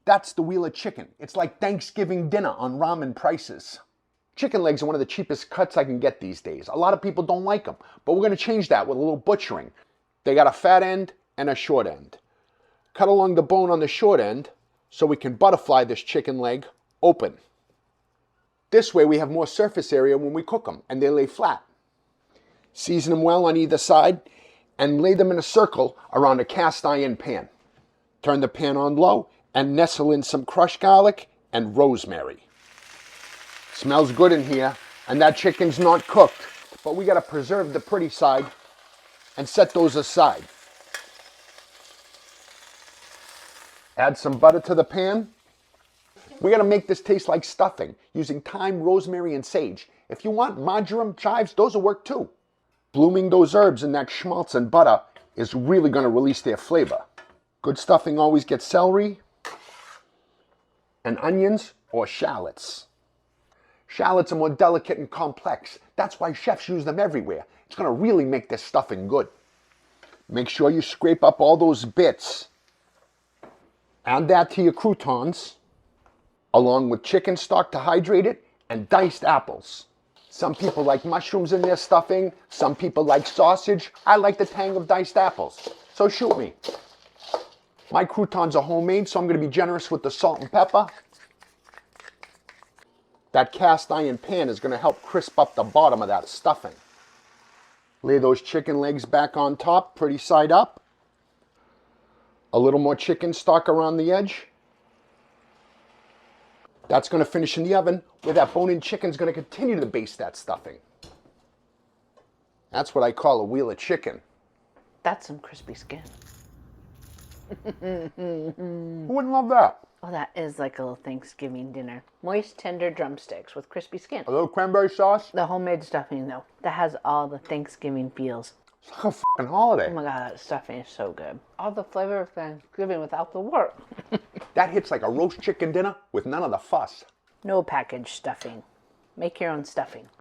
That's the wheel of chicken. It's like Thanksgiving dinner on ramen prices. Chicken legs are one of the cheapest cuts I can get these days. A lot of people don't like them, but we're going to change that with a little butchering. They got a fat end and a short end. Cut along the bone on the short end so we can butterfly this chicken leg open. This way we have more surface area when we cook them and they lay flat. Season them well on either side and lay them in a circle around a cast iron pan. Turn the pan on low and nestle in some crushed garlic and rosemary. Smells good in here, and that chicken's not cooked, but we gotta preserve the pretty side and set those aside. Add some butter to the pan. We're gonna make this taste like stuffing using thyme, rosemary, and sage. If you want marjoram, chives, those will work too. Blooming those herbs in that schmaltz and butter is really gonna release their flavor. Good stuffing always gets celery and onions or shallots. Shallots are more delicate and complex. That's why chefs use them everywhere. It's gonna really make this stuffing good. Make sure you scrape up all those bits. Add that to your croutons, along with chicken stock to hydrate it and diced apples. Some people like mushrooms in their stuffing. Some people like sausage. I like the tang of diced apples, so shoot me. My croutons are homemade, so I'm going to be generous with the salt and pepper. That cast iron pan is going to help crisp up the bottom of that stuffing. Lay those chicken legs back on top, pretty side up. A little more chicken stock around the edge. That's going to finish in the oven, where that bone-in chicken is going to continue to baste that stuffing. That's what I call a wheel of chicken. That's some crispy skin. Who wouldn't love that? Oh, that is like a little Thanksgiving dinner. Moist, tender drumsticks with crispy skin. A little cranberry sauce. The homemade stuffing, though, that has all the Thanksgiving feels. It's like a fucking holiday. Oh my God, that stuffing is so good. All the flavor of Thanksgiving without the work. That hits like a roast chicken dinner with none of the fuss. No packaged stuffing. Make your own stuffing.